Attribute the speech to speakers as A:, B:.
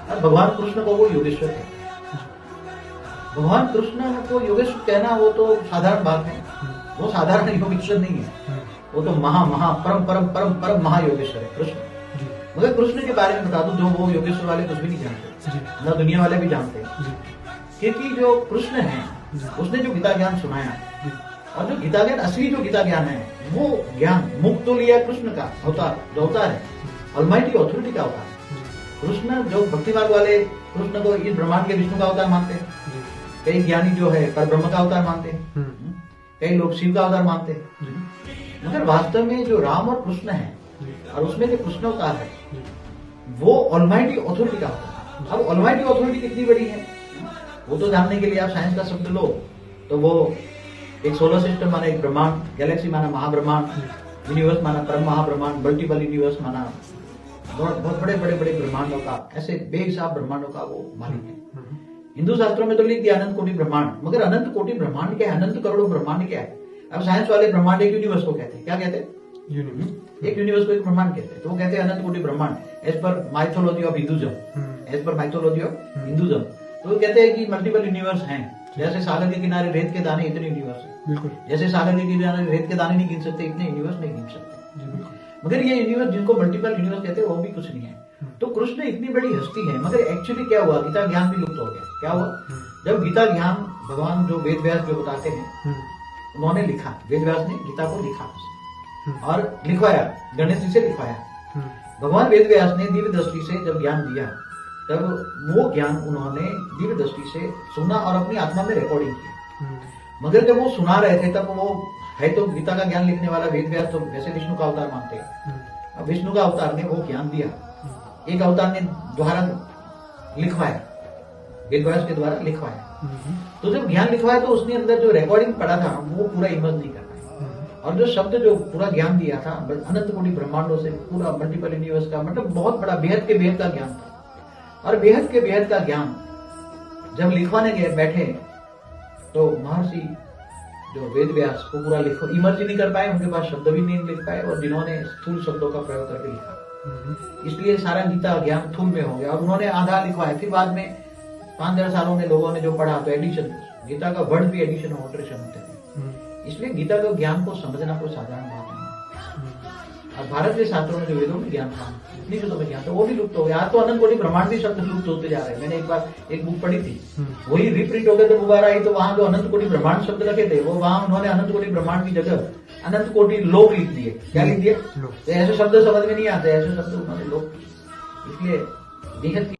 A: और भगवान कृष्ण को वो योगेश्वर कहते हैं। भगवान कृष्ण को योगेश्वर कहना वो तो साधारण बात है, वो साधारण योगेश्वर नहीं है, वो तो महा महा परम परम परम परम महायोगेश्वर है कृष्ण। मगर कृष्ण के बारे में बता दूं, जो वो योगेश्वर वाले कुछ भी नहीं जानते, ना दुनिया वाले भी जानते हैं, क्योंकि जो कृष्ण है उसने जो गीता ज्ञान सुनाया, और जो गीता ज्ञान असली जो गीता ज्ञान है वो ज्ञान मुक्त तो लिया कृष्ण का अवतार, जो अवतार है ऑलमाइटी अथॉरिटी का अवतार। कृष्ण जो भक्तिमार्ग वाले कृष्ण को इस ब्रह्मांड के विष्णु का अवतार मानते हैं, कई ज्ञानी जो है पर ब्रह्म का अवतार मानते हैं, कई लोग शिव का अवतार मानते हैं, मगर वास्तव में जो राम और कृष्ण है और उसमें जो कृष्ण अवतार है वो ऑलमाइटी अथॉरिटी का अवतार है। अब ऑलमाइटी अथॉरिटी कितनी बड़ी है वो तो जानने के लिए आप साइंस का शब्द लो तो वो एक सोलर सिस्टम माना एक ब्रह्मांड, गैलेक्सी माना महाब्रह्मांड, यूनिवर्स माना परम महाब्रह्मांड, मल्टीपल यूनिवर्स माना बहुत बड़े बड़े बड़े ब्रह्मांडों का, ऐसे बेहिसाब ब्रह्मांडों का वो मालिक है। हिंदू शास्त्रों में तो लिख दिया अनंत कोटि ब्रह्मांड, मगर अनंत कोटि ब्रह्मांड क्या है, अनंत करोड़ों ब्रह्मांड क्या है। अब साइंस वाले ब्रह्मांड एक यूनिवर्स को कहते हैं, क्या कहते हैं, एक यूनिवर्स को एक ब्रह्मांड कहते हैं, तो वो कहते हैं अनंत कोटि ब्रह्मांड as per mythology of Hinduism, as per mythology of Hinduism. तो वो कहते हैं कि मल्टीपल यूनिवर्स हैं, जैसे सागर के किनारे रेत के दाने इतने यूनिवर्स हैं, बिल्कुल जैसे सागर के किनारे रेत के दाने नहीं गिन सकते इतने यूनिवर्स नहीं गिन सकते, मगर ये यूनिवर्स जिनको मल्टीपल यूनिवर्स कहते हैं वो भी कुछ नहीं है। तो कृष्ण इतनी बड़ी हस्ती है, मगर एक्चुअली क्या हुआ, गीता ज्ञान भी लुप्त हो गया। क्या हुआ, जब गीता ज्ञान भगवान जो वेद व्यास जो बताते हैं उन्होंने लिखा, वेद व्यास ने गीता को लिखा और लिखवाया, गणेश जी से लिखवाया। भगवान वेद व्यास ने दिव्य दृष्टि से जब ज्ञान दिया तब वो ज्ञान उन्होंने दिव्य दृष्टि से सुना और अपनी आत्मा में रिकॉर्डिंग किया। मगर जब वो सुना रहे थे तब वो है तो गीता का ज्ञान लिखने वाला वेद व्यास तो वैसे विष्णु का अवतार मानते हैं, अब विष्णु का अवतार ने वो ज्ञान दिया, एक अवतार ने द्वारा लिखवाया, वेद व्यास के द्वारा लिखवाया। तो जब ज्ञान लिखवाया तो उसने अंदर जो रिकॉर्डिंग पड़ा था वो पूरा इमर्ज नहीं कर पाया, और जो शब्द जो पूरा ज्ञान दिया था अनंत कोटि ब्रह्मांडों से पूरा मल्टीपल यूनिवर्स का, मतलब बहुत बड़ा बेहद के बेहद का ज्ञान था। और बेहद के बेहद का ज्ञान जब लिखवाने गए बैठे तो महर्षि जो वेद व्यास को पूरा लिखो इमर्ज नहीं कर पाए, उनके पास शब्द भी नहीं लिख पाए, और जिन्होंने स्थूल शब्दों का प्रयोग करके लिखा, इसलिए सारा गीता ज्ञान थूल में हो गया। और उन्होंने आधा लिखवाया, फिर बाद में 5,000 सालों में लोगों ने जो पढ़ा तो एडिशन, गीता का वर्ड भी एडिशन और ऑल्टरेशन होते थे। इसलिए गीता का ज्ञान को समझना कोई साधारण बात नहीं है। और भारत के शास्त्रों में जो वेदों में ज्ञान था, उपनिषदों में ज्ञान था, वो भी लुप्त हो गया। आज तो अनंत कोटि ब्रह्मांड भी शब्द लुप्त होते जा रहे हैं। मैंने एक बार एक बुक पढ़ी थी, वही रिप्रिंट हो गया तो दोबारा आई, तो वहां जो अनंत कोटि ब्रह्मांड शब्द रखे थे वो वहां उन्होंने अनंत कोटि ब्रह्मांड की जगह अनंत कोटि लोक लिख दिए। क्या लिख दिए, तो ऐसे शब्द समझ में नहीं आते, ऐसे शब्द उन्होंने लोक, इसलिए बेहद